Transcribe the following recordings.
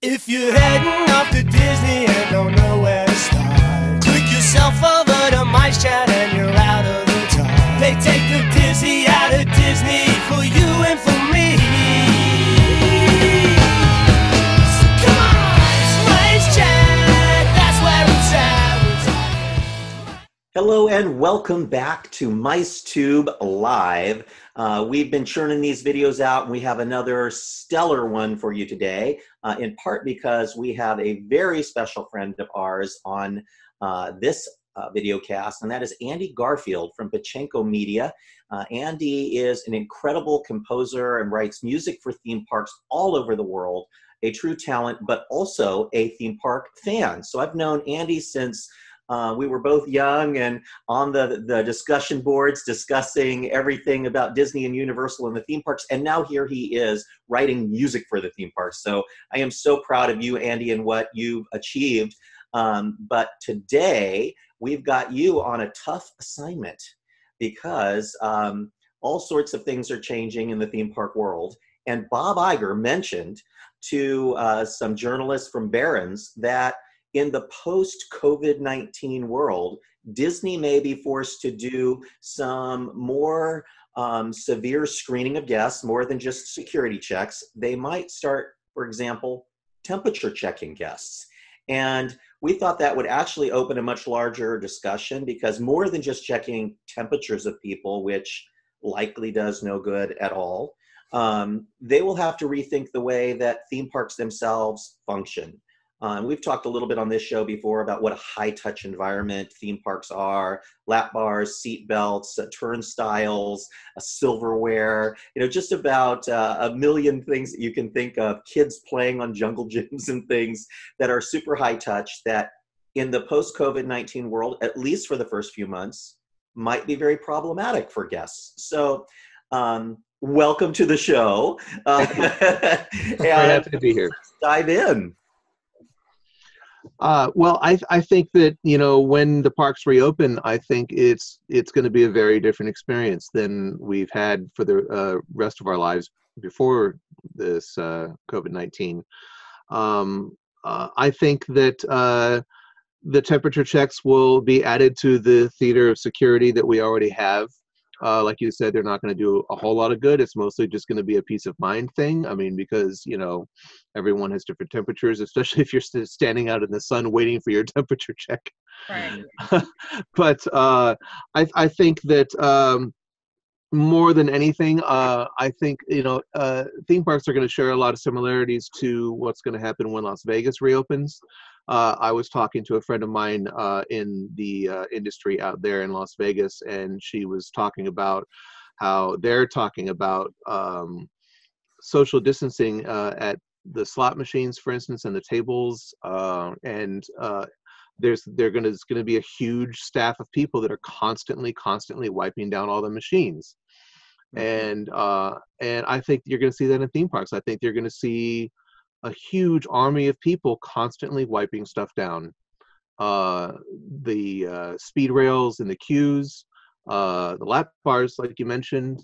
If you're heading off to Disney and don't know where to start, click yourself over to MiceChat and you're out of the dark. They take the dizzy out of Disney for you and for me. So come on, it's MiceChat, that's where it's at. Hello and welcome back to MiceTube Live. We've been churning these videos out and we have another stellar one for you today, in part because we have a very special friend of ours on this video cast, and that is Andy Garfield from Pachenko Media. Andy is an incredible composer and writes music for theme parks all over the world, a true talent, but also a theme park fan. So I've known Andy since we were both young and on the discussion boards discussing everything about Disney and Universal and the theme parks. And now here he is writing music for the theme parks. So I am so proud of you, Andy, and what you've achieved. But today we've got you on a tough assignment because all sorts of things are changing in the theme park world. And Bob Iger mentioned to some journalists from Barron's that in the post-COVID-19 world, Disney may be forced to do some more severe screening of guests, more than just security checks. They might start, for example, temperature checking guests. And we thought that would actually open a much larger discussion, because more than just checking temperatures of people, which likely does no good at all, they will have to rethink the way that theme parks themselves function. We've talked a little bit on this show before about what a high-touch environment theme parks are: lap bars, seat belts, turnstiles, silverware, just about a million things that you can think of, kids playing on jungle gyms and things that are super high-touch that in the post-COVID-19 world, at least for the first few months, might be very problematic for guests. So welcome to the show. Very happy to be here. Dive in. Well, I think that, when the parks reopen, I think it's going to be a very different experience than we've had for the rest of our lives before this COVID-19. I think that the temperature checks will be added to the theater of security that we already have. Like you said, they're not going to do a whole lot of good. It's mostly just going to be a peace of mind thing. I mean, because, everyone has different temperatures, especially if you're standing out in the sun waiting for your temperature check. Right. But I think that more than anything, I think, theme parks are going to share a lot of similarities to what's going to happen when Las Vegas reopens. I was talking to a friend of mine in the industry out there in Las Vegas, and she was talking about how they're talking about social distancing at the slot machines, for instance, and the tables, and there's going to be a huge staff of people that are constantly wiping down all the machines. And I think you're going to see that in theme parks. I think you're going to see a huge army of people constantly wiping stuff down. The speed rails and the queues, the lap bars, like you mentioned.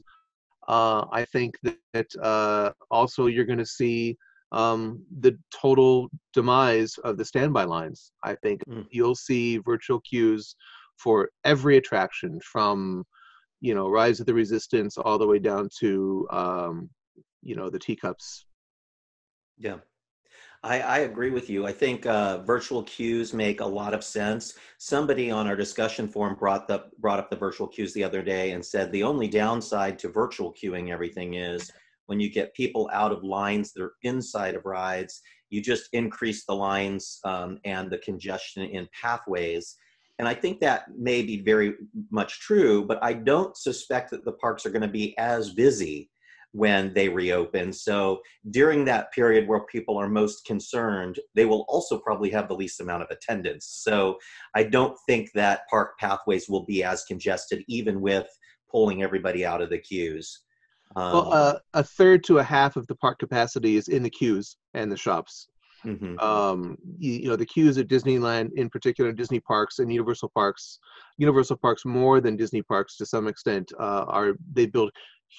I think that also you're going to see the total demise of the standby lines. I think you'll see virtual queues for every attraction, from Rise of the Resistance all the way down to the teacups. Yeah, I agree with you. I think virtual queues make a lot of sense. Somebody on our discussion forum brought up the virtual queues the other day and said the only downside to virtual queuing everything is when you get people out of lines that are inside of rides, you just increase the lines and the congestion in pathways. And I think that may be very much true, but I don't suspect that the parks are going to be as busy when they reopen. So during that period where people are most concerned, they will also probably have the least amount of attendance. So I don't think that park pathways will be as congested, even with pulling everybody out of the queues. Well, a third to a half of the park capacity is in the queues and the shops. Mm-hmm. The queues at Disneyland, in particular, Disney parks and Universal parks more than Disney parks to some extent, they build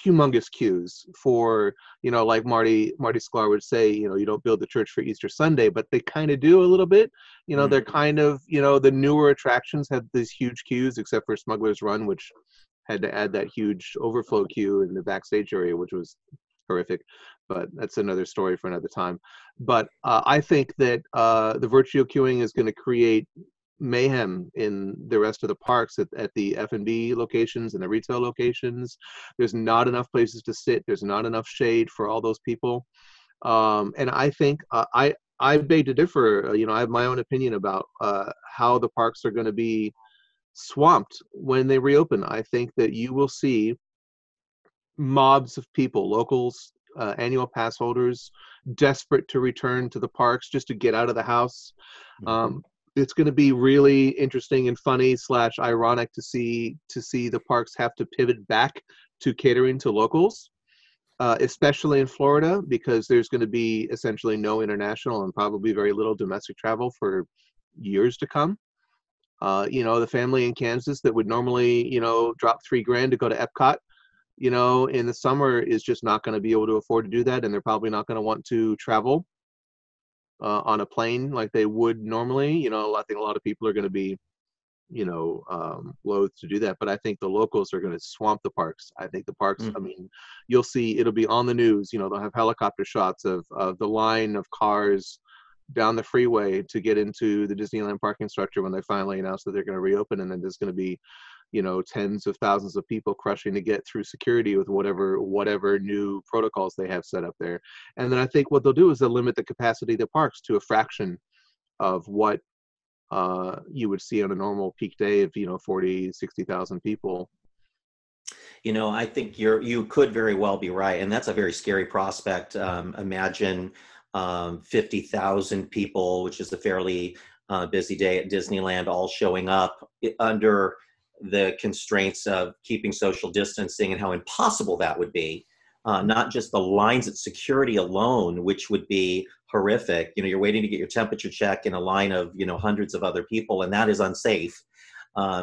humongous queues for, like Marty Sklar would say, you don't build the church for Easter Sunday, but they kind of do a little bit. They're kind of, the newer attractions have these huge queues, except for Smuggler's Run, which had to add that huge overflow queue in the backstage area, which was horrific, but that's another story for another time. But I think that the virtual queuing is going to create mayhem in the rest of the parks at the F&B locations and the retail locations. There's not enough places to sit. There's not enough shade for all those people. And I think I beg to differ. I have my own opinion about how the parks are going to be swamped when they reopen. I think that you will see mobs of people, locals, annual pass holders, desperate to return to the parks just to get out of the house. It's going to be really interesting and funny / ironic to see the parks have to pivot back to catering to locals, especially in Florida, because there's going to be essentially no international and probably very little domestic travel for years to come. The family in Kansas that would normally, drop $3,000 to go to Epcot, in the summer is just not going to be able to afford to do that, and they're probably not going to want to travel on a plane like they would normally. I think a lot of people are going to be, loath to do that. But I think the locals are going to swamp the parks. I think the parks, I mean, you'll see, it'll be on the news. They'll have helicopter shots of the line of cars down the freeway to get into the Disneyland parking structure when they finally announce that they're going to reopen. And then there's going to be, tens of thousands of people crushing to get through security with whatever new protocols they have set up there. And then I think what they'll do is they'll limit the capacity of the parks to a fraction of what you would see on a normal peak day of 40, 60,000 people. I think you could very well be right, and that's a very scary prospect. Imagine 50,000 people, which is a fairly busy day at Disneyland, all showing up under the constraints of keeping social distancing and how impossible that would be. Not just the lines at security alone, which would be horrific. You're waiting to get your temperature check in a line of, hundreds of other people, and that is unsafe.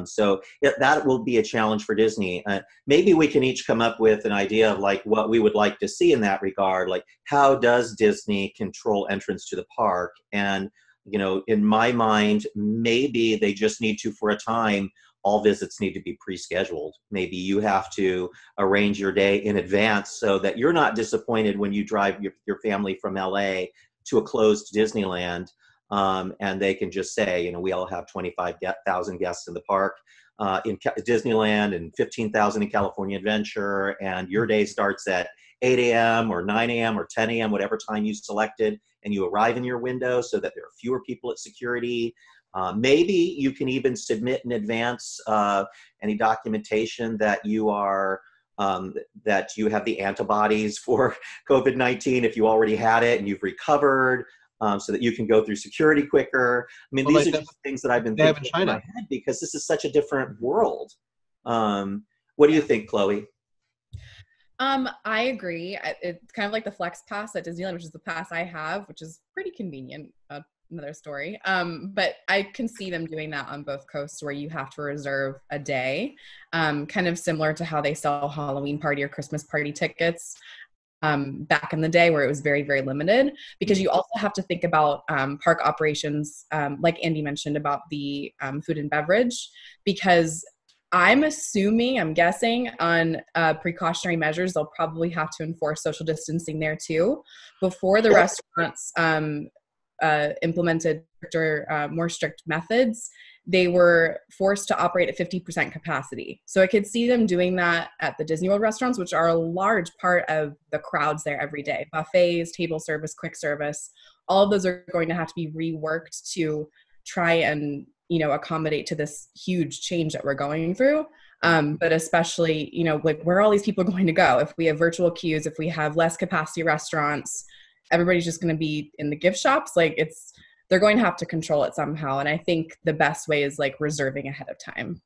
So that will be a challenge for Disney. Maybe we can each come up with an idea of like what we would like to see in that regard. Like, how does Disney control entrance to the park? And, in my mind, maybe they just need to, for a time, all visits need to be pre-scheduled. Maybe you have to arrange your day in advance so that you're not disappointed when you drive your family from LA to a closed Disneyland, and they can just say, we all have 25,000 guests in the park in Disneyland and 15,000 in California Adventure, and your day starts at 8 a.m. or 9 a.m. or 10 a.m., whatever time you selected, and you arrive in your window so that there are fewer people at security. Maybe you can even submit in advance any documentation that you are that you have the antibodies for COVID-19 if you already had it and you've recovered, so that you can go through security quicker. I mean, these are just things that I've been thinking in my head because this is such a different world. What do you think, Chloe? I agree. It's kind of like the Flex Pass at Disneyland, which is the pass I have, which is pretty convenient. Another story. But I can see them doing that on both coasts where you have to reserve a day, kind of similar to how they sell Halloween party or Christmas party tickets back in the day where it was very, very limited, because you also have to think about park operations, like Andy mentioned about the food and beverage, because I'm guessing on precautionary measures, they'll probably have to enforce social distancing there too. Before the restaurants implemented more strict methods, they were forced to operate at 50% capacity. So I could see them doing that at the Disney World restaurants, which are a large part of the crowds there every day. Buffets, table service, quick service, all of those are going to have to be reworked to try and, accommodate to this huge change that we're going through. But especially, like, where are all these people going to go? If we have virtual queues, if we have less capacity restaurants, everybody's just going to be in the gift shops. Like, they're going to have to control it somehow. And I think the best way is like reserving ahead of time.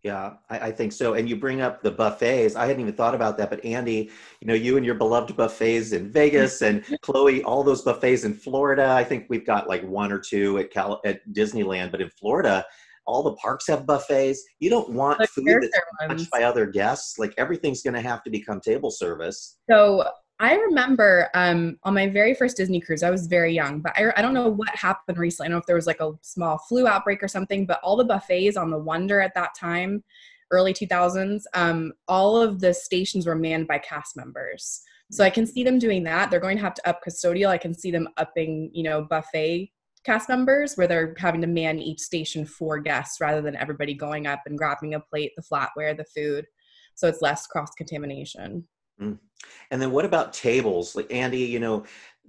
Yeah, I think so. And you bring up the buffets. I hadn't even thought about that, but Andy, you and your beloved buffets in Vegas, and Chloe, all those buffets in Florida. I think we've got like one or two at Disneyland, but in Florida, all the parks have buffets. You don't want The food that's character touched ones. by other guests. Like everything's going to have to become table service. So I remember on my very first Disney cruise, I was very young, but I don't know what happened recently. I don't know if there was like a small flu outbreak or something, but all the buffets on the Wonder at that time, early 2000s, all of the stations were manned by cast members. So I can see them doing that. They're going to have to up custodial. I can see them upping, buffet cast members where they're having to man each station for guests rather than everybody going up and grabbing a plate, the flatware, the food. So it's less cross-contamination. Mm. And then what about tables? Like Andy,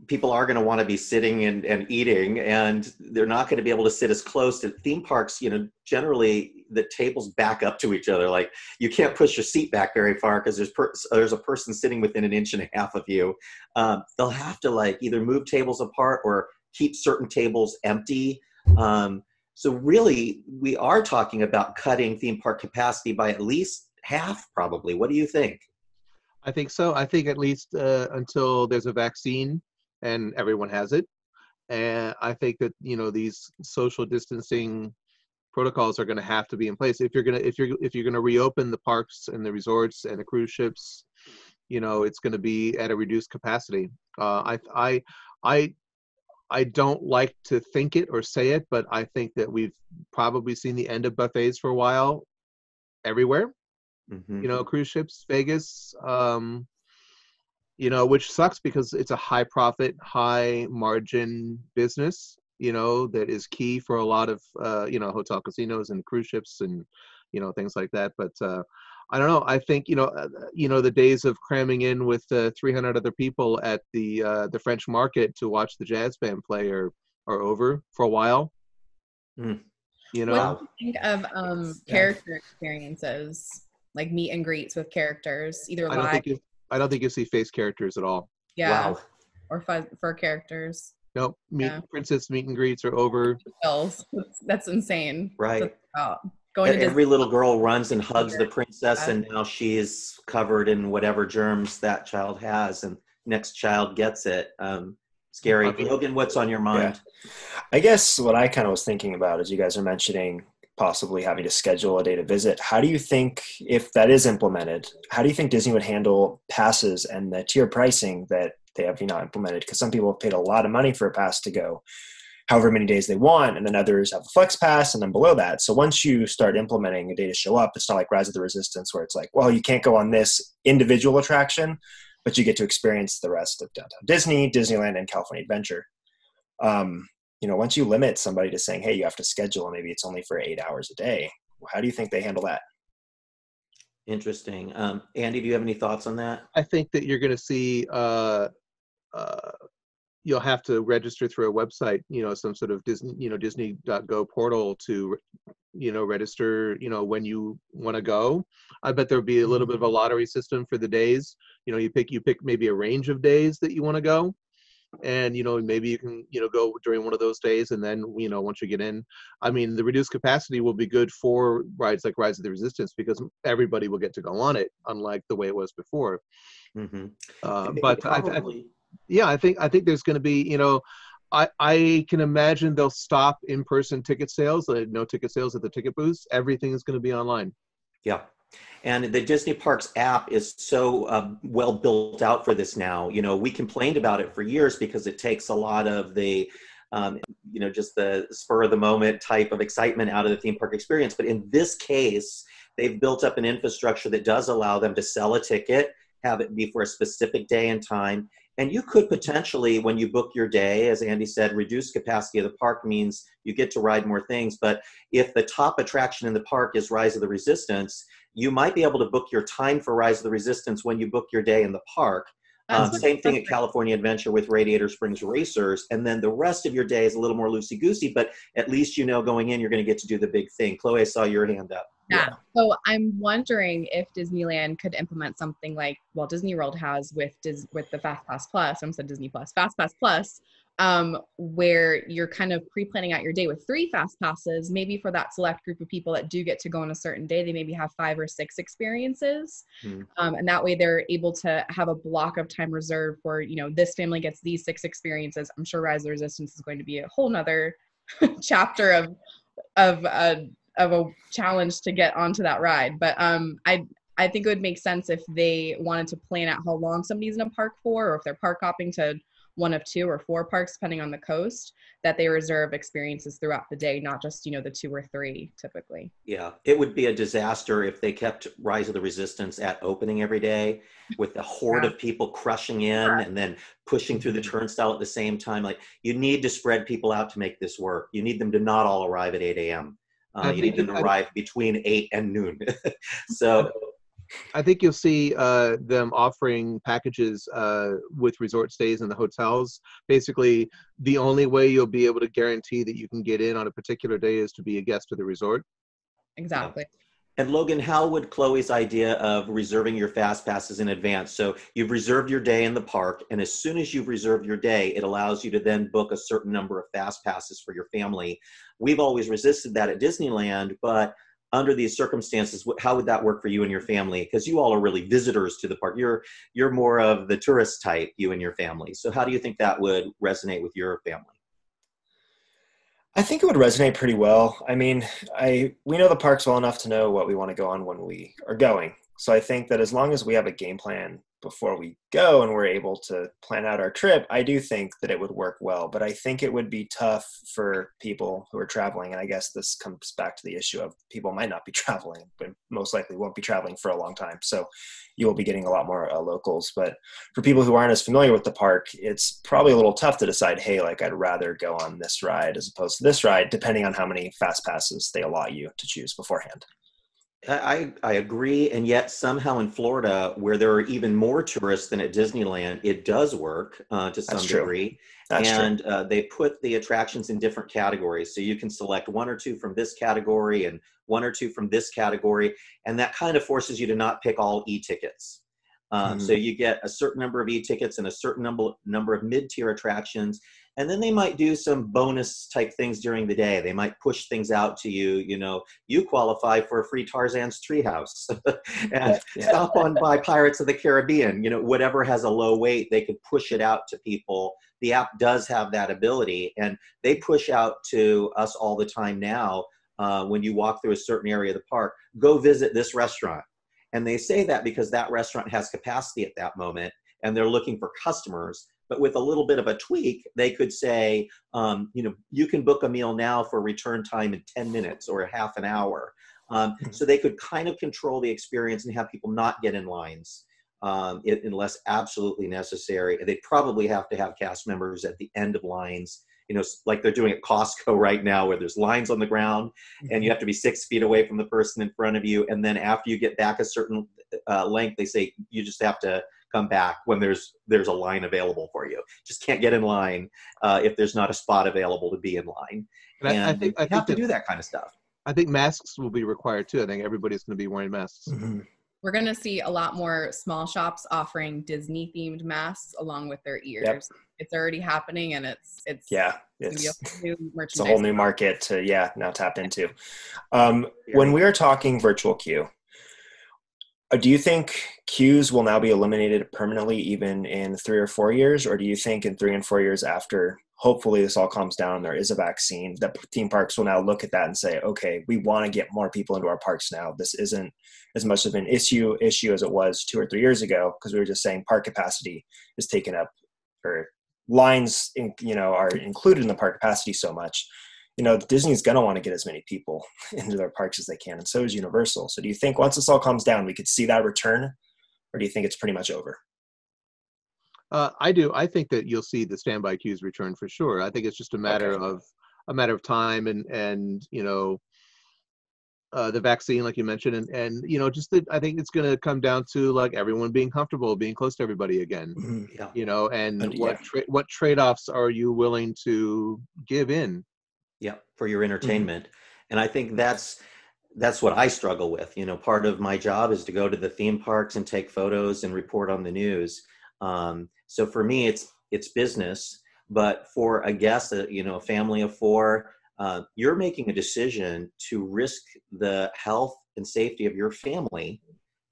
people are going to want to be sitting and eating, and they're not going to be able to sit as close to theme parks. Generally the tables back up to each other. Like you can't push your seat back very far because there's a person sitting within an inch and a half of you. They'll have to like either move tables apart or keep certain tables empty. So really, we are talking about cutting theme park capacity by at least half, probably. What do you think? I think so. I think at least until there's a vaccine and everyone has it. And I think that, these social distancing protocols are going to have to be in place. If you're going to reopen the parks and the resorts and the cruise ships, it's going to be at a reduced capacity. I don't like to think it or say it, but I think that we've probably seen the end of buffets for a while everywhere. Mm-hmm. Cruise ships, Vegas, which sucks because it's a high profit, high margin business, that is key for a lot of, hotel casinos and cruise ships and, things like that. But I don't know. I think, the days of cramming in with 300 other people at the French market to watch the jazz band play are over for a while. Mm. What do you think of character experiences? Like meet and greets with characters, either live. I don't think you see face characters at all. Yeah. Wow. Or for characters. Nope. Princess meet and greets are over. That's insane. Right. Going to every little girl runs and hugs the princess, and now she's covered in whatever germs that child has, and next child gets it. Scary. Logan, what's on your mind? Yeah. I guess what I kind of was thinking about is you guys are mentioning possibly having to schedule a day to visit. How do you think, if that is implemented, how do you think Disney would handle passes and the tier pricing that they have implemented? Because some people have paid a lot of money for a pass to go however many days they want, and then others have a flex pass and then below that. So once you start implementing a day to show up, it's not like Rise of the Resistance where it's like, well, you can't go on this individual attraction, but you get to experience the rest of Downtown Disney, Disneyland, and California Adventure. Once you limit somebody to saying, hey, you have to schedule, and maybe it's only for 8 hours a day, how do you think they handle that? Interesting. Andy, do you have any thoughts on that? I think that you're going to see you'll have to register through a website, some sort of Disney, Disney.go portal to, register, when you want to go. I bet there'll be a little bit of a lottery system for the days. You pick maybe a range of days that you want to go. And, maybe you can, go during one of those days. And then, once you get in, the reduced capacity will be good for rides like Rise of the Resistance because everybody will get to go on it, unlike the way it was before. Mm-hmm. But I think there's going to be, I can imagine they'll stop in-person ticket sales, no ticket sales at the ticket booths. Everything is going to be online. Yeah. And the Disney Parks app is so well built out for this now. We complained about it for years because it takes a lot of the, just the spur of the moment type of excitement out of the theme park experience. But in this case, they've built up an infrastructure that does allow them to sell a ticket, have it be for a specific day and time. And you could potentially, when you book your day, as Andy said, reduce capacity of the park means you get to ride more things. But if the top attraction in the park is Rise of the Resistance, you might be able to book your time for Rise of the Resistance when you book your day in the park. Same thing at California Adventure with Radiator Springs Racers. And then the rest of your day is a little more loosey-goosey, but at least going in, you're going to get to do the big thing. Chloe, I saw your hand up. Yeah. So I'm wondering if Disneyland could implement something like Walt Disney World has with the Fast Pass Plus. I said Disney Plus, Fast Pass Plus, where you're kind of pre-planning out your day with 3 Fast Passes, maybe for that select group of people that do get to go on a certain day. They maybe have 5 or 6 experiences. And that way they're able to have a block of time reserved for, this family gets these 6 experiences. I'm sure Rise of the Resistance is going to be a whole nother chapter of of a challenge to get onto that ride. But I think it would make sense if they wanted to plan out how long somebody's in a park for, or if they're park hopping to one of 2 or 4 parks, depending on the coast, that they reserve experiences throughout the day, not just, the 2 or 3 typically. Yeah, it would be a disaster if they kept Rise of the Resistance at opening every day with a horde of people crushing in and then pushing through the turnstile at the same time. Like, you need to spread people out to make this work. You need them to not all arrive at 8 a.m. You need them to arrive between 8 and noon. So I think you'll see them offering packages with resort stays in the hotels. Basically, the only way you'll be able to guarantee that you can get in on a particular day is to be a guest of the resort. Exactly. And Logan, how would Chloe's idea of reserving your fast passes in advance? So you've reserved your day in the park, and as soon as you've reserved your day, it allows you to then book a certain number of fast passes for your family. We've always resisted that at Disneyland, but under these circumstances, how would that work for you and your family? Because you all are really visitors to the park. You're more of the tourist type, you and your family. So how do you think that would resonate with your family? I think it would resonate pretty well. I mean, we know the parks well enough to know what we want to go on when we are going. So I think that as long as we have a game plan before we go and we're able to plan out our trip, I do think that it would work well. But I think it would be tough for people who are traveling. And I guess this comes back to the issue of people might not be traveling, but most likely won't be traveling for a long time. So you will be getting a lot more locals. But for people who aren't as familiar with the park, it's probably a little tough to decide, hey, like, I'd rather go on this ride as opposed to this ride, depending on how many fast passes they allot you to choose beforehand. I agree, and yet somehow in Florida, where there are even more tourists than at Disneyland, it does work to some degree. And they put the attractions in different categories. So you can select 1 or 2 from this category and 1 or 2 from this category. And that kind of forces you to not pick all e-tickets. So you get a certain number of e-tickets and a certain number of mid-tier attractions. And then they might do some bonus type things during the day. They might push things out to you. You qualify for a free Tarzan's Treehouse and stop on by Pirates of the Caribbean. Whatever has a low wait, they could push it out to people. The app does have that ability, and they push out to us all the time now. When you walk through a certain area of the park, go visit this restaurant. And they say that because that restaurant has capacity at that moment and they're looking for customers. But with a little bit of a tweak, they could say, you can book a meal now for return time in 10 minutes or a half an hour. So they could kind of control the experience and have people not get in lines unless absolutely necessary. They'd probably have to have cast members at the end of lines, like they're doing at Costco right now, where there's lines on the ground and you have to be 6 feet away from the person in front of you. And then after you get back a certain length, they say you just have to come back when there's a line available for you. Just can't get in line if there's not a spot available to be in line. And I think you have to do that kind of stuff. I think masks will be required too. I think everybody's going to be wearing masks. We're going to see a lot more small shops offering Disney themed masks along with their ears. Yep. It's already happening, and it's it's a whole new market to now tap into. When we are talking virtual queue, do you think queues will now be eliminated permanently even in 3 or 4 years? Or do you think in 3 and 4 years after, hopefully this all calms down and there is a vaccine, that theme parks will now look at that and say, okay, we want to get more people into our parks now. This isn't as much of an issue as it was 2 or 3 years ago, because we were just saying park capacity is taken up, or lines are included in the park capacity so much. Disney's going to want to get as many people into their parks as they can, and so is Universal. So do you think once this all calms down, we could see that return, or do you think it's pretty much over? I do. I think that you'll see the standby queues return for sure. I think it's just a matter of time and the vaccine, like you mentioned, and I think it's going to come down to like everyone being comfortable, being close to everybody again. What trade-offs are you willing to give in? Yeah, for your entertainment. And I think that's what I struggle with. Part of my job is to go to the theme parks and take photos and report on the news. So for me, it's business. But for a guest, a family of 4, you're making a decision to risk the health and safety of your family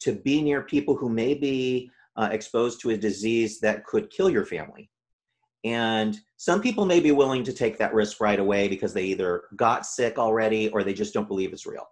to be near people who may be exposed to a disease that could kill your family. And some people may be willing to take that risk right away because they either got sick already or they just don't believe it's real.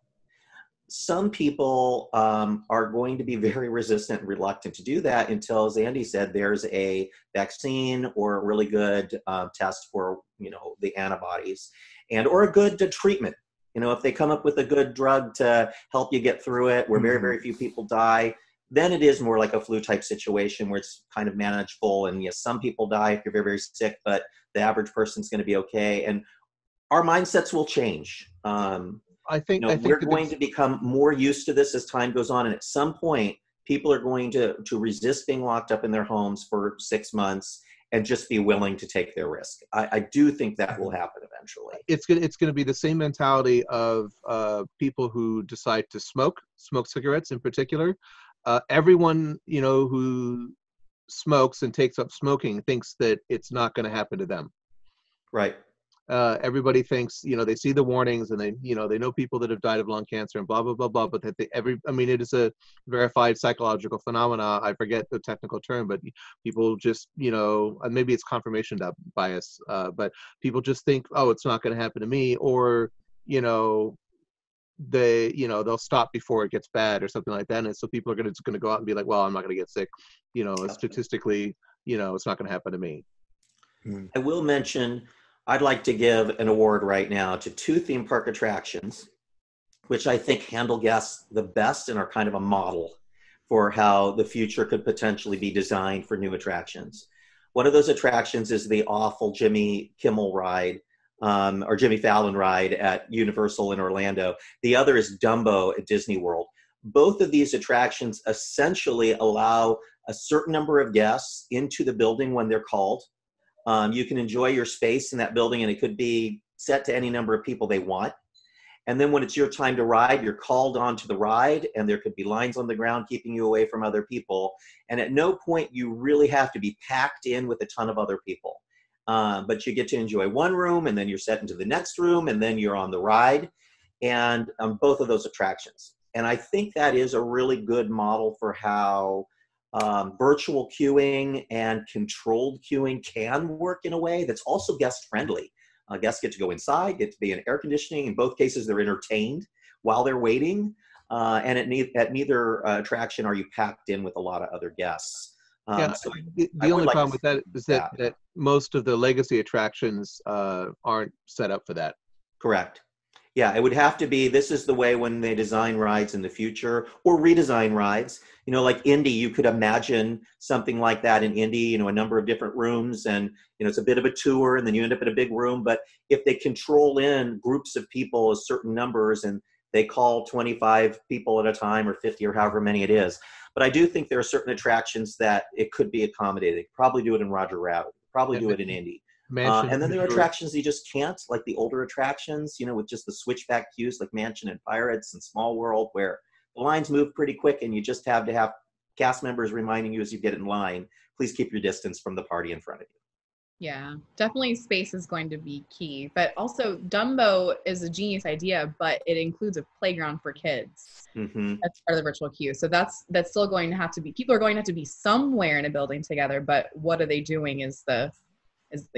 Some people are going to be very resistant and reluctant to do that until, as Andy said, there's a vaccine or a really good test for, the antibodies, and or a good treatment. If they come up with a good drug to help you get through it, where very, very few people die, then it is more like a flu type situation where it's kind of manageable. And yes, some people die if you're very, very sick, but the average person's going to be okay. And our mindsets will change. I think we're going to become more used to this as time goes on. And at some point, people are going to resist being locked up in their homes for 6 months and just be willing to take their risk. I do think that will happen eventually. It's going to be the same mentality of people who decide to smoke cigarettes in particular. Everyone, who smokes and takes up smoking thinks that it's not going to happen to them. Right. Everybody thinks, they see the warnings and they know people that have died of lung cancer and blah, blah, blah, blah. But that it is a verified psychological phenomena. I forget the technical term, but people just, and maybe it's confirmation bias, but people just think, oh, it's not going to happen to me, or, they'll stop before it gets bad or something like that. And so people are just going to go out and be like, well, I'm not going to get sick. Statistically, it's not going to happen to me. I will mention, I'd like to give an award right now to 2 theme park attractions, which I think handle guests the best and are kind of a model for how the future could potentially be designed for new attractions. One of those attractions is the awful Jimmy Kimmel ride, or Jimmy Fallon ride at Universal in Orlando. The other is Dumbo at Disney World. Both of these attractions essentially allow a certain number of guests into the building when they're called. You can enjoy your space in that building, and it could be set to any number of people they want. And then when it's your time to ride, you're called onto the ride, and there could be lines on the ground keeping you away from other people. And at no point you really have to be packed in with a ton of other people. But you get to enjoy one room, and then you're set into the next room, and then you're on the ride, and both of those attractions. And I think that is a really good model for how virtual queuing and controlled queuing can work in a way that's also guest friendly. Guests get to go inside, get to be in air conditioning. In both cases, they're entertained while they're waiting. And at neither attraction are you packed in with a lot of other guests. So the only problem with that is that most of the legacy attractions aren't set up for that. Correct. Yeah, it would have to be, this is the way when they design rides in the future or redesign rides, like Indy, you could imagine something like that in Indy, a number of different rooms, and, it's a bit of a tour, and then you end up in a big room. But if they control in groups of people as certain numbers, and they call 25 people at a time or 50 or however many it is. But I do think there are certain attractions that it could be accommodated. They could probably do it in Roger Rabbit, probably do it in Indy. And then there are attractions you just can't, like the older attractions, with just the switchback queues like Mansion and Pirates and Small World, where the lines move pretty quick and you just have to have cast members reminding you as you get in line, please keep your distance from the party in front of you. Yeah, definitely space is going to be key. But also Dumbo is a genius idea, but it includes a playground for kids. Mm-hmm. That's part of the virtual queue. So that's still going to have to be, people are going to have to be somewhere in a building together, but what are they doing is the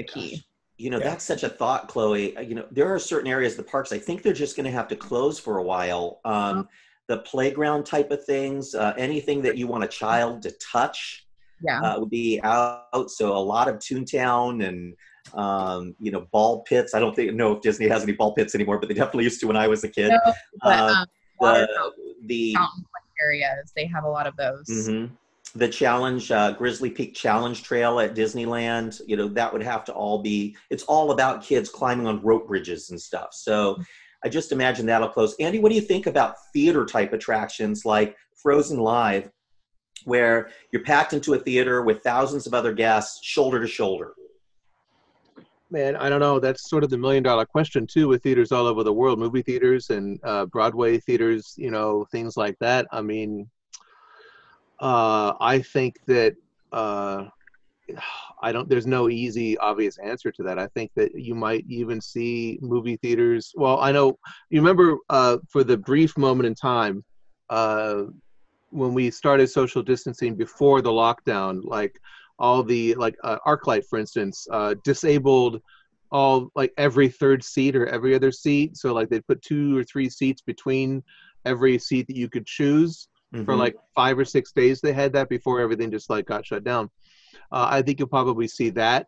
key. Gosh, that's such a thought, Chloe. There are certain areas of the parks, I think they're just going to have to close for a while. The playground type of things, anything that you want a child to touch, would be out. So a lot of Toontown and, ball pits. I don't know if Disney has any ball pits anymore, but they definitely used to when I was a kid. No, but the fountain areas, they have a lot of those. Mm-hmm. The challenge, Grizzly Peak Challenge Trail at Disneyland, that would have to all be, it's all about kids climbing on rope bridges and stuff. So I just imagine that'll close. Andy, what do you think about theater type attractions like Frozen Live, where you're packed into a theater with thousands of other guests, shoulder to shoulder? Man, I don't know. That's sort of the $1 million question too, with theaters all over the world, movie theaters and Broadway theaters, things like that. I mean, I think that there's no easy, obvious answer to that. I think that you might even see movie theaters. Well, I know, you remember for the brief moment in time, when we started social distancing before the lockdown, like all the like ArcLight, for instance, disabled all like every third seat or every other seat. So like they put 2 or 3 seats between every seat that you could choose for like 5 or 6 days. They had that before everything just like got shut down. I think you'll probably see that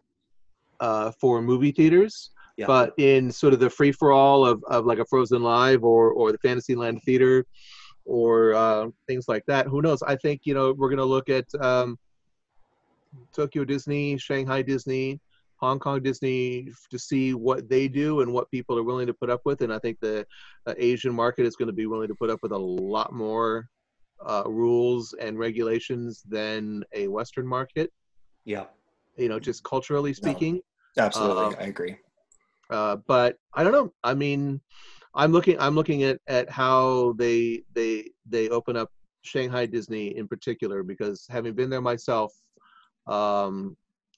for movie theaters. Yeah. But in sort of the free for all of like a Frozen Live or the Fantasyland Theater or things like that, who knows? I think, you know, we're going to look at Tokyo Disney, Shanghai Disney, Hong Kong Disney to see what they do and what people are willing to put up with. And I think the Asian market is going to be willing to put up with a lot more rules and regulations than a Western market. Yeah. You know, just culturally speaking. No, absolutely, I agree. But I don't know. I mean, I'm looking at how they open up Shanghai Disney in particular, because having been there myself,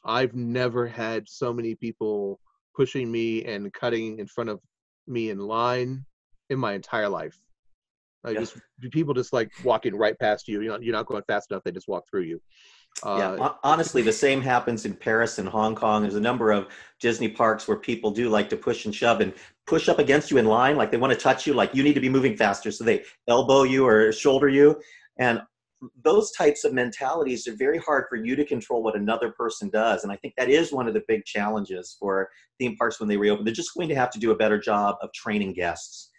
I've never had so many people pushing me and cutting in front of me in line in my entire life. Just people just like walking right past you. You're not going fast enough. They just walk through you. Honestly, the same happens in Paris and Hong Kong. There's a number of Disney parks where people do like to push and shove and push up against you in line. Like they want to touch you, like you need to be moving faster. So they elbow you or shoulder you. And those types of mentalities are very hard for you to control what another person does. And I think that is one of the big challenges for theme parks when they reopen. They're just going to have to do a better job of training guests.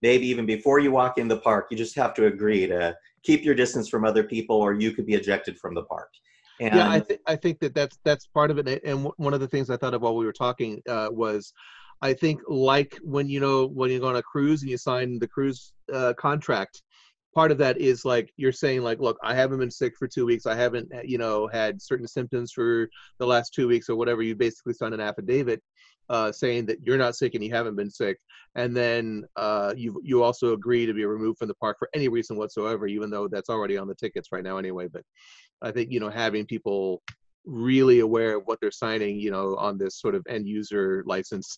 Maybe even before you walk in the park, you just have to agree to keep your distance from other people, or you could be ejected from the park. And yeah, I think that's part of it. And one of the things I thought of while we were talking was, I think like when you go on a cruise and you sign the cruise contract, part of that is like you're saying like, look, I haven't been sick for 2 weeks. I haven't had certain symptoms for the last 2 weeks or whatever. You basically sign an affidavit saying that you're not sick and you haven't been sick, and then you also agree to be removed from the park for any reason whatsoever, even though that's already on the tickets right now anyway. But I think having people really aware of what they're signing, on this sort of end user license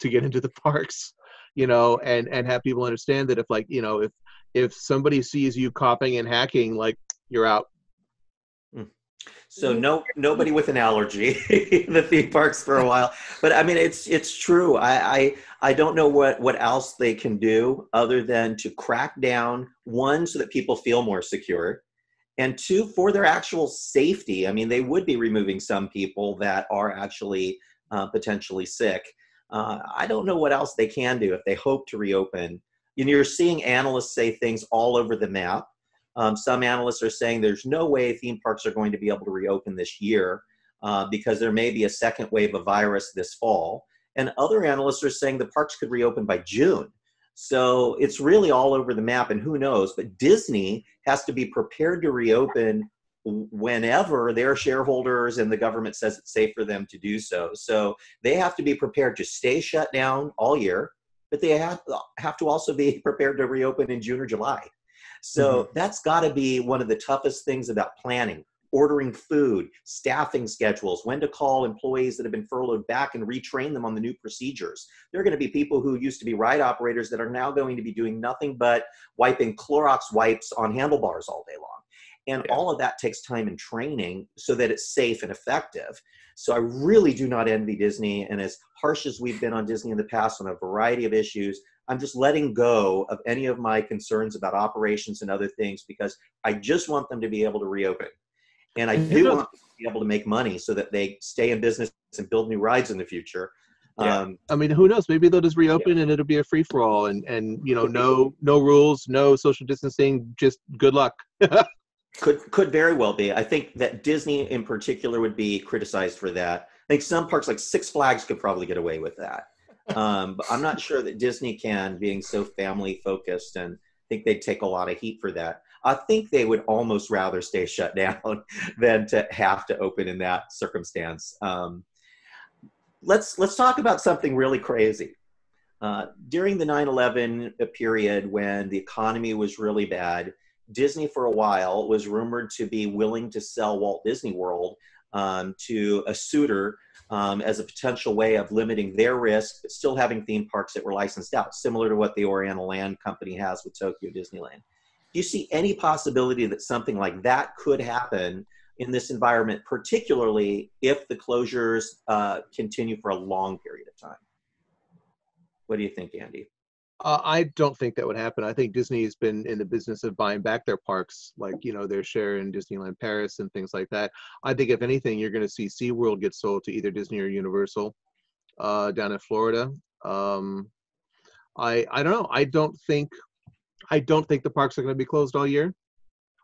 to get into the parks, and have people understand that if somebody sees you coughing and hacking, like you're out. So nobody with an allergy in the theme parks for a while. But I mean, it's true. I don't know what else they can do other than to crack down, one, so that people feel more secure, and two, for their actual safety. I mean, they would be removing some people that are actually potentially sick. I don't know what else they can do if they hope to reopen. You're seeing analysts say things all over the map. Some analysts are saying there's no way theme parks are going to be able to reopen this year because there may be a second wave of virus this fall. And other analysts are saying the parks could reopen by June. So it's really all over the map, and who knows. But Disney has to be prepared to reopen whenever their shareholders and the government says it's safe for them to do so. So they have to be prepared to stay shut down all year, but they have to also be prepared to reopen in June or July. So that's got to be one of the toughest things about planning, ordering food, staffing schedules, when to call employees that have been furloughed back and retrain them on the new procedures. There are going to be people who used to be ride operators that are now going to be doing nothing but wiping Clorox wipes on handlebars all day long. And all of that takes time and training so that it's safe and effective. So I really do not envy Disney. And as harsh as we've been on Disney in the past on a variety of issues, I'm just letting go of any of my concerns about operations and other things, because I just want them to be able to reopen. And I do want them to be able to make money so that they stay in business and build new rides in the future. I mean, who knows? Maybe they'll just reopen and it'll be a free for all, and no rules, no social distancing, just good luck. Could very well be. I think that Disney in particular would be criticized for that. I think some parks like Six Flags could probably get away with that. But I'm not sure that Disney can, being so family focused, and I think they'd take a lot of heat for that. I think they would almost rather stay shut down than to have to open in that circumstance. Let's talk about something really crazy. During the 9/11 period, when the economy was really bad, Disney for a while was rumored to be willing to sell Walt Disney World to a suitor as a potential way of limiting their risk, but still having theme parks that were licensed out, similar to what the Oriental Land Company has with Tokyo Disneyland. Do you see any possibility that something like that could happen in this environment, particularly if the closures continue for a long period of time. What do you think, Andy? I don't think that would happen. I think Disney has been in the business of buying back their parks, like, their share in Disneyland Paris and things like that. I think if anything, you're going to see SeaWorld get sold to either Disney or Universal down in Florida. I don't know. I don't think the parks are going to be closed all year.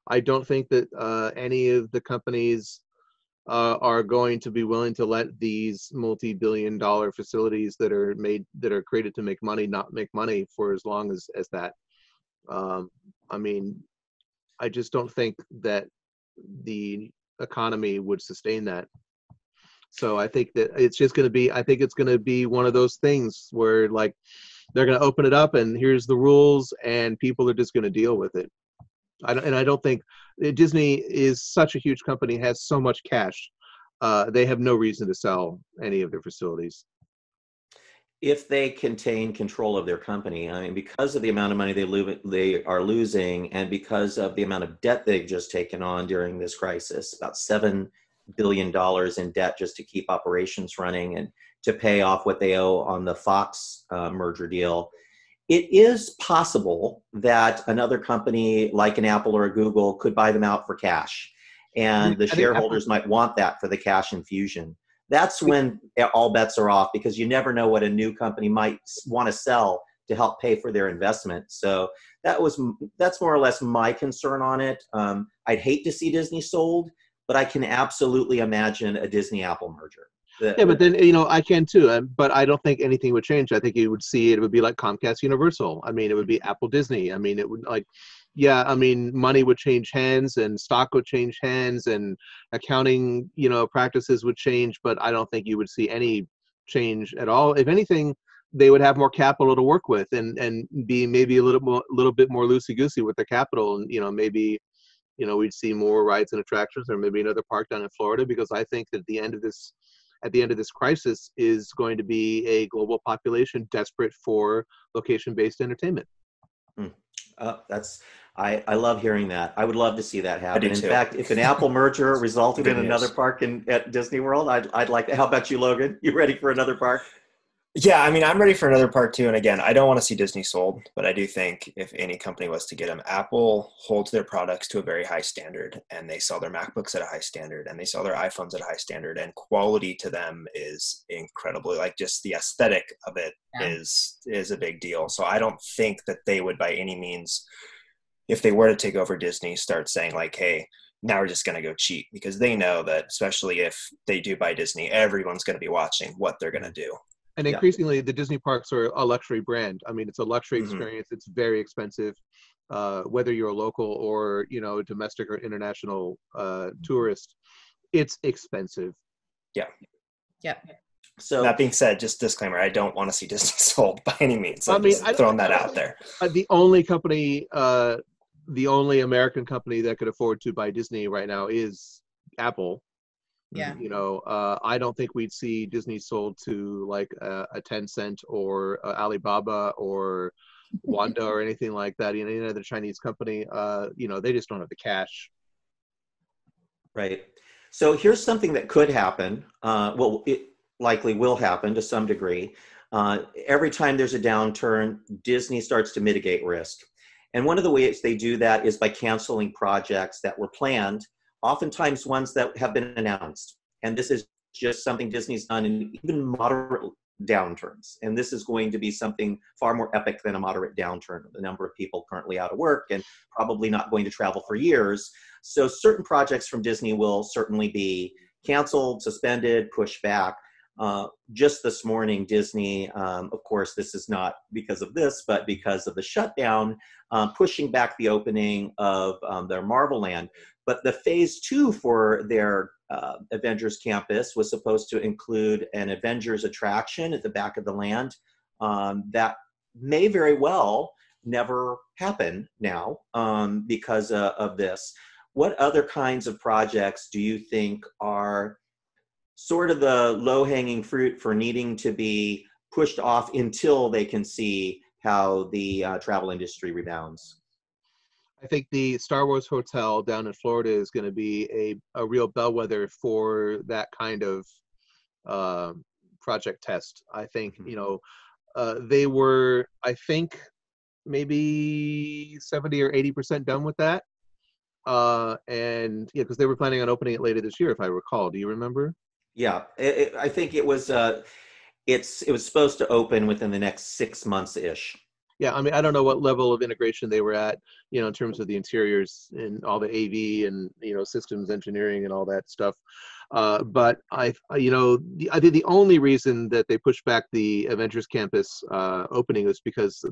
I don't think that any of the companies are going to be willing to let these multi-billion-dollar facilities that are created to make money not make money for as long as that. I mean, I just don't think that the economy would sustain that. So I think that it's just going to be. I think it's going to be one of those things where, like, they're going to open it up and here's the rules, and people are just going to deal with it. I don't think Disney is such a huge company, has so much cash. They have no reason to sell any of their facilities. If they contain control of their company, I mean, because of the amount of money they are losing, and because of the amount of debt they've just taken on during this crisis, about $7 billion in debt just to keep operations running and to pay off what they owe on the Fox merger deal. It is possible that another company like an Apple or a Google could buy them out for cash, and the shareholders might want that for the cash infusion. That's when all bets are off, because you never know what a new company might want to sell to help pay for their investment. So that's more or less my concern on it. I'd hate to see Disney sold, but I can absolutely imagine a Disney-Apple merger. Yeah, but then, I can too, but I don't think anything would change. I think you would see it would be like Comcast Universal. I mean, it would be Apple Disney. I mean, it would money would change hands and stock would change hands and accounting, practices would change, but I don't think you would see any change at all. If anything, they would have more capital to work with and be maybe a little bit more loosey-goosey with their capital. And, maybe, we'd see more rides and attractions, or maybe another park down in Florida, because I think that at the end of this crisis is going to be a global population desperate for location-based entertainment. I love hearing that. I would love to see that happen. In fact, if an Apple merger resulted in another park at Disney World, I'd like to. How about you, Logan? You ready for another park? Yeah, I mean, I'm ready for another park too. And again, I don't want to see Disney sold, but I do think if any company was to get them, Apple holds their products to a very high standard, and they sell their MacBooks at a high standard, and they sell their iPhones at a high standard, and quality to them is incredibly, like, just the aesthetic of it is a big deal. So I don't think that they would by any means, if they were to take over Disney, start saying like, hey, now we're just going to go cheap, because they know that especially if they do buy Disney, everyone's going to be watching what they're going to do. And increasingly, the Disney parks are a luxury brand. I mean, it's a luxury experience. It's very expensive, whether you're a local or, domestic or international tourist. It's expensive. Yeah. Yeah. So that being said, just disclaimer, I don't want to see Disney sold by any means. I'm just throwing that out there. The only company, the only American company that could afford to buy Disney right now is Apple. Yeah. I don't think we'd see Disney sold to like a Tencent or Alibaba or Wanda or anything like that. The Chinese company, they just don't have the cash. Right. So here's something that could happen. It likely will happen to some degree. Every time there's a downturn, Disney starts to mitigate risk. And one of the ways they do that is by canceling projects that were planned, oftentimes ones that have been announced. And this is just something Disney's done in even moderate downturns. And this is going to be something far more epic than a moderate downturn. The number of people currently out of work and probably not going to travel for years. So certain projects from Disney will certainly be canceled, suspended, pushed back. Just this morning, Disney, of course, this is not because of this, but because of the shutdown, pushing back the opening of their Marvel Land. But the phase 2 for their Avengers campus was supposed to include an Avengers attraction at the back of the land. That may very well never happen now because of this. What other kinds of projects do you think are sort of the low-hanging fruit for needing to be pushed off until they can see how the travel industry rebounds? I think the Star Wars Hotel down in Florida is going to be a real bellwether for that kind of project test. I think, they were, I think, maybe 70 or 80% done with that. And yeah, because they were planning on opening it later this year, if I recall. Do you remember? Yeah, I think it was it was supposed to open within the next 6 months ish. Yeah, I mean, I don't know what level of integration they were at, in terms of the interiors and all the AV and, systems engineering and all that stuff. But I think the only reason that they pushed back the Avengers Campus opening was because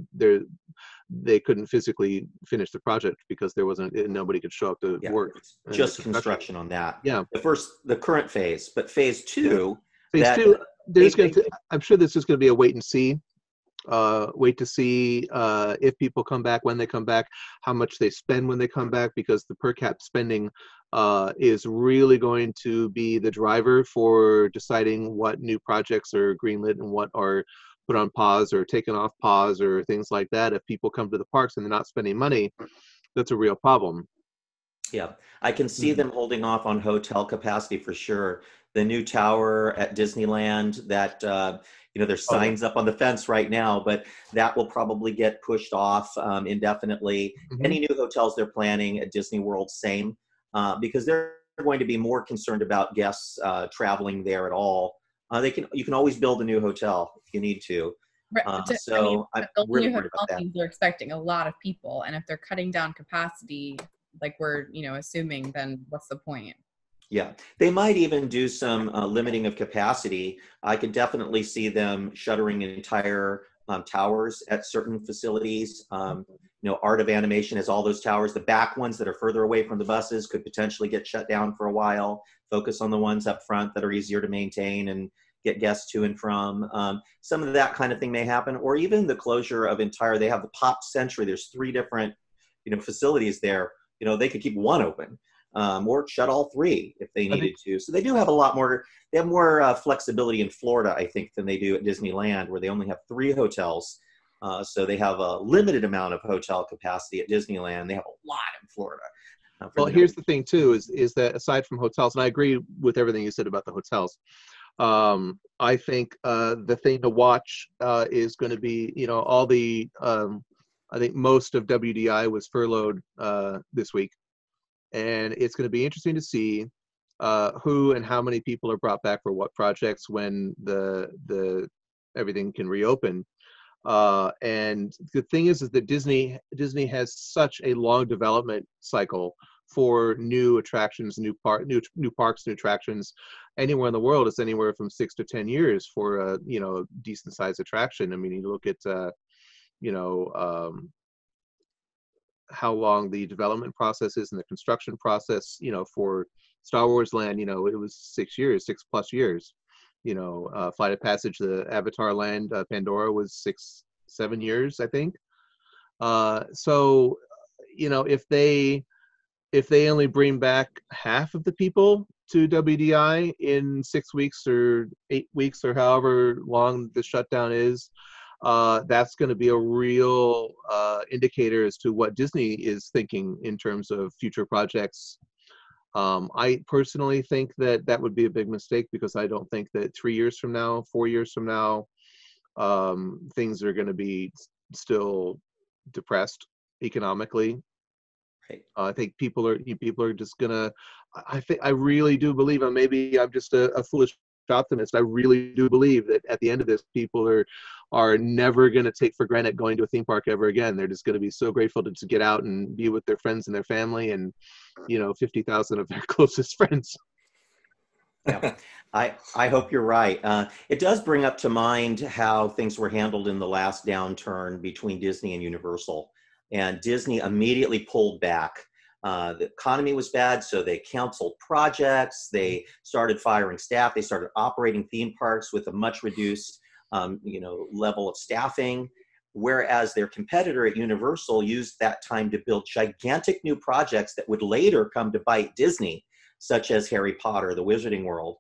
they couldn't physically finish the project because nobody could show up to work. Just construction on that. Yeah. The current phase, but phase two. Phase two, I'm sure this is going to be a wait and see. Wait to see if people come back, when they come back, how much they spend when they come back, because the per cap spending is really going to be the driver for deciding what new projects are greenlit and what are put on pause or taken off pause or things like that. If people come to the parks and they're not spending money, that's a real problem. Yeah, I can see them holding off on hotel capacity for sure. The new tower at Disneyland that, there's signs up on the fence right now, but that will probably get pushed off indefinitely. Any new hotels they're planning at Disney World, same, because they're going to be more concerned about guests traveling there at all. You can always build a new hotel if you need to. I'm really worried about that. They're expecting a lot of people, and if they're cutting down capacity, like we're assuming, then what's the point? Yeah, they might even do some limiting of capacity. I could definitely see them shuttering entire towers at certain facilities. Art of Animation has all those towers. The back ones that are further away from the buses could potentially get shut down for a while. Focus on the ones up front that are easier to maintain and get guests to and from. Some of that kind of thing may happen, or even the closure of they have the Pop Century. There's 3 different, facilities there. They could keep one open. Or shut all 3 if they needed to. So they do have they have more flexibility in Florida, I think, than they do at Disneyland, where they only have 3 hotels. So they have a limited amount of hotel capacity at Disneyland. They have a lot in Florida. Well, here's the thing too, is that aside from hotels, and I agree with everything you said about the hotels, I think the thing to watch is going to be, all the, I think most of WDI was furloughed this week. And it's going to be interesting to see who and how many people are brought back for what projects when the everything can reopen. And the thing is that Disney has such a long development cycle for new attractions, new parks, new attractions. Anywhere in the world, it's anywhere from 6 to 10 years for a decent sized attraction. I mean, you look at how long the development process is and the construction process, for Star Wars Land, it was 6 years, 6+ years. Flight of Passage, the Avatar Land, Pandora was 6-7 years, I think. So, if they only bring back half of the people to WDI in 6 weeks or 8 weeks or however long the shutdown is, that's going to be a real indicator as to what Disney is thinking in terms of future projects. I personally think that would be a big mistake, because I don't think that 3 years from now, 4 years from now, things are going to be still depressed economically. Right. I think people are just gonna. I really do believe, and maybe I'm just a foolish optimist, I really do believe that at the end of this, people are never going to take for granted going to a theme park ever again. They're just going to be so grateful to get out and be with their friends and their family and 50,000 of their closest friends. Yeah, I hope you're right. It does bring up to mind how things were handled in the last downturn between Disney and Universal. And Disney immediately pulled back. The economy was bad, so they canceled projects. They started firing staff. They started operating theme parks with a much reduced, level of staffing. Whereas their competitor at Universal used that time to build gigantic new projects that would later come to bite Disney, such as Harry Potter, the Wizarding World.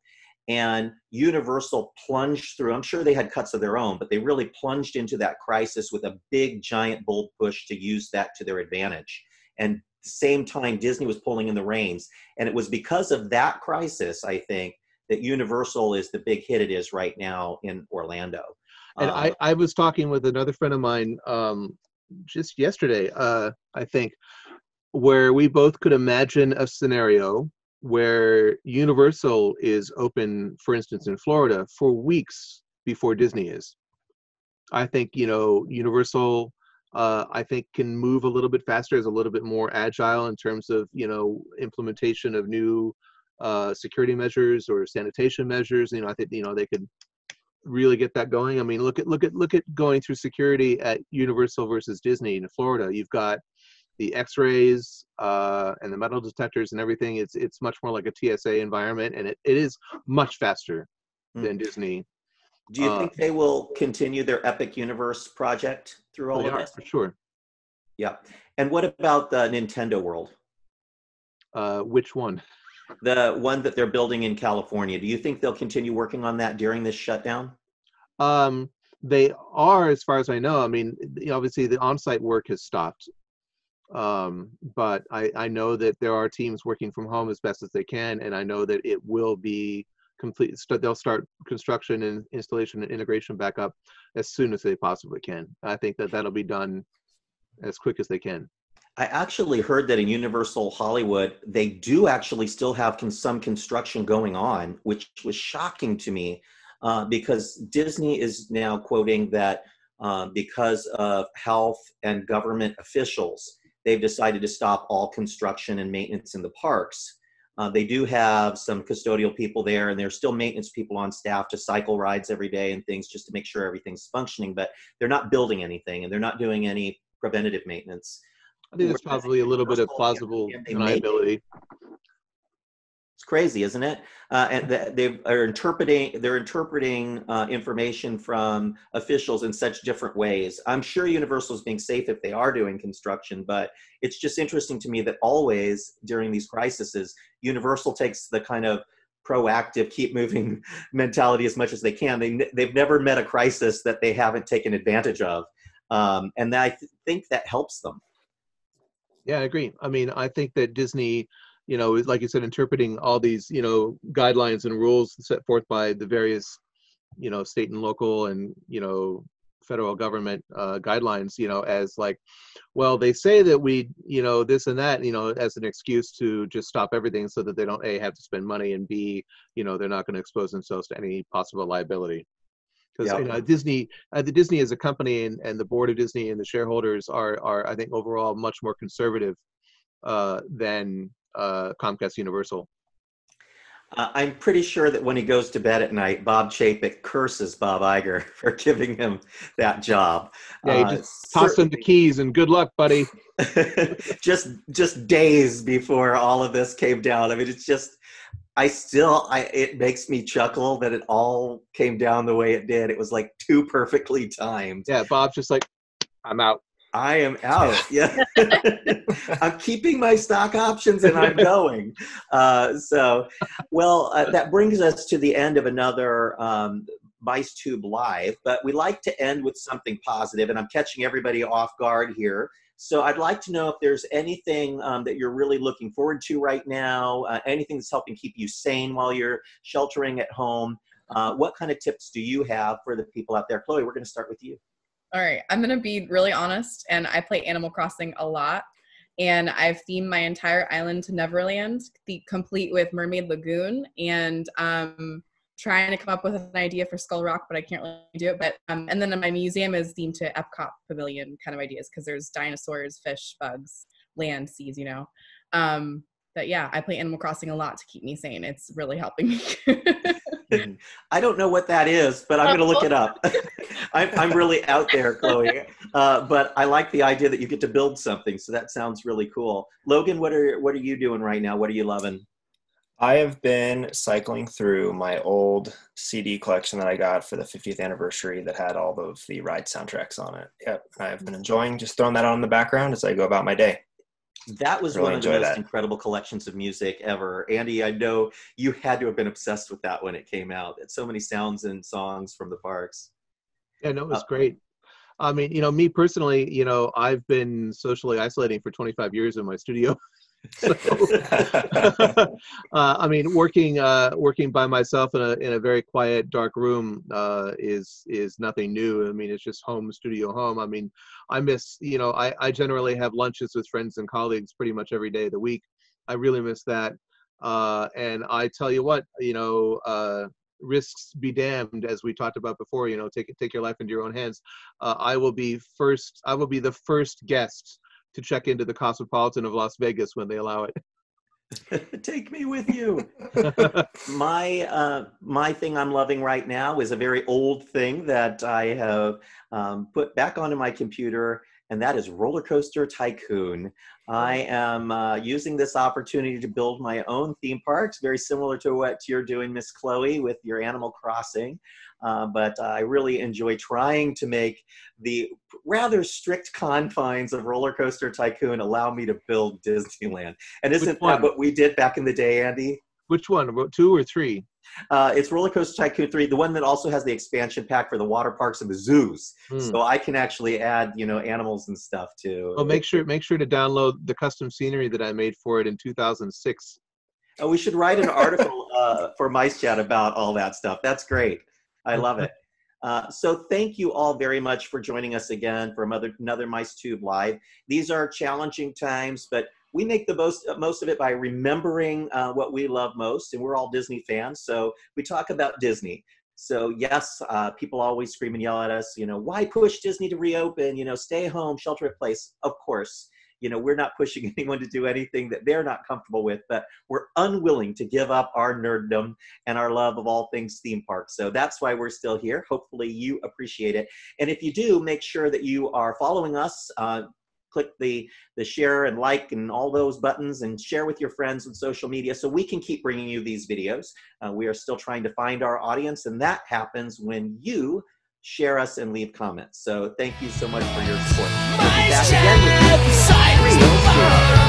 And Universal plunged through. I'm sure they had cuts of their own, but they really plunged into that crisis with a big, giant, bold push to use that to their advantage. and at the same time Disney was pulling in the reins. And it was because of that crisis, I think, that Universal is the big hit it is right now in Orlando. And I was talking with another friend of mine just yesterday, I think, where we both could imagine a scenario where Universal is open, for instance, in Florida for weeks before Disney is. I think, Universal, I think, can move a little bit faster, is a little bit more agile in terms of, implementation of new security measures or sanitation measures. I think, they could really get that going. I mean, look at going through security at Universal versus Disney in Florida. You've got the X-rays and the metal detectors and everything. It's much more like a TSA environment, and it is much faster than Disney. Do you think they will continue their Epic Universe project through all of this? For sure. Yeah. And what about the Nintendo World? Which one? The one that they're building in California. Do you think they'll continue working on that during this shutdown? They are, as far as I know. I mean, obviously the on-site work has stopped. But I know that there are teams working from home as best as they can, and I know that it will be complete. They'll start construction and installation and integration back up as soon as they possibly can. I think that that'll be done as quick as they can. I actually heard that in Universal Hollywood, they do actually still have some construction going on, which was shocking to me because Disney is now quoting that because of health and government officials, they've decided to stop all construction and maintenance in the parks. They do have some custodial people there, and there's still maintenance people on staff to cycle rides every day and things just to make sure everything's functioning, but they're not building anything and they're not doing any preventative maintenance. I think there's probably a little bit of plausible deniability. It's crazy, isn't it? And they're interpreting information from officials in such different ways. I'm sure Universal is being safe if they are doing construction, but it's just interesting to me that always during these crises, Universal takes the kind of proactive, keep moving mentality as much as they can. They've never met a crisis that they haven't taken advantage of, and I think that helps them. Yeah, I agree. I mean, I think that Disney, like you said, interpreting all these, guidelines and rules set forth by the various, state and local and, federal government guidelines, as like, well, they say that we, this and that, as an excuse to just stop everything so that they don't, A, have to spend money, and B, they're not going to expose themselves to any possible liability. Because Disney as a company and the board of Disney and the shareholders are I think overall much more conservative than Comcast Universal. I'm pretty sure that when he goes to bed at night, Bob Chapek curses Bob Iger for giving him that job. Yeah, he just tossed him the keys and good luck, buddy. just days before all of this came down. I mean, it's just. It makes me chuckle that it all came down the way it did. It was like too perfectly timed. Yeah, Bob's just like, I'm out. I am out. Yeah. I'm keeping my stock options and I'm going. That brings us to the end of another MiceTube Live, but we like to end with something positive, and I'm catching everybody off guard here. So I'd like to know if there's anything that you're really looking forward to right now, anything that's helping keep you sane while you're sheltering at home. What kind of tips do you have for the people out there? Chloe, we're going to start with you. All right. I'm going to be really honest, and I play Animal Crossing a lot, and I've themed my entire island to Neverland, complete with Mermaid Lagoon, and trying to come up with an idea for Skull Rock, but I can't really do it. But and then my museum is themed to Epcot Pavilion kind of ideas, because there's dinosaurs, fish, bugs, land, seas, But yeah, I play Animal Crossing a lot to keep me sane. It's really helping me. I don't know what that is, but I'm going to look it up. I'm really out there, Chloe. But I like the idea that you get to build something, so that sounds really cool. Logan, what are you doing right now? What are you loving? I have been cycling through my old CD collection that I got for the 50th anniversary that had all of the ride soundtracks on it. Yep, I've been enjoying just throwing that on in the background as I go about my day. That was really one of the most incredible collections of music ever. Andy, I know you had to have been obsessed with that when it came out. It's so many sounds and songs from the parks. Yeah, no, it was great. I mean, me personally, I've been socially isolating for 25 years in my studio. So, I mean, working by myself in a very quiet, dark room is nothing new. I mean, it's just home, studio, home. I mean, I miss, I generally have lunches with friends and colleagues pretty much every day of the week. I really miss that. And I tell you what, risks be damned, as we talked about before. Take your life into your own hands. I will be the first guest to check into the Cosmopolitan of Las Vegas when they allow it. Take me with you. My thing I'm loving right now is a very old thing that I have put back onto my computer, and that is Roller Coaster Tycoon. I am using this opportunity to build my own theme parks, very similar to what you're doing, Miss Chloe, with your Animal Crossing. But I really enjoy trying to make the rather strict confines of Roller Coaster Tycoon allow me to build Disneyland. And isn't that what we did back in the day, Andy? Which one? About 2 or 3? It's Roller Coaster Tycoon 3, the one that also has the expansion pack for the water parks and the zoos. So I can actually add, animals and stuff too. Well, make sure to download the custom scenery that I made for it in 2006. Oh, we should write an article for MiceChat about all that stuff. That's great. I love it. So thank you all very much for joining us again for another MiceTube Live. These are challenging times, but we make the most of it by remembering what we love most, and we're all Disney fans, so we talk about Disney. So yes, people always scream and yell at us, why push Disney to reopen, stay home, shelter in place. Of course, we're not pushing anyone to do anything that they're not comfortable with, but we're unwilling to give up our nerddom and our love of all things theme parks. So that's why we're still here. Hopefully you appreciate it. And if you do, make sure that you are following us. Click the share and like and all those buttons, and share with your friends on social media so we can keep bringing you these videos. We are still trying to find our audience, and that happens when you share us and leave comments. So thank you so much for your support. We'll be back again with you.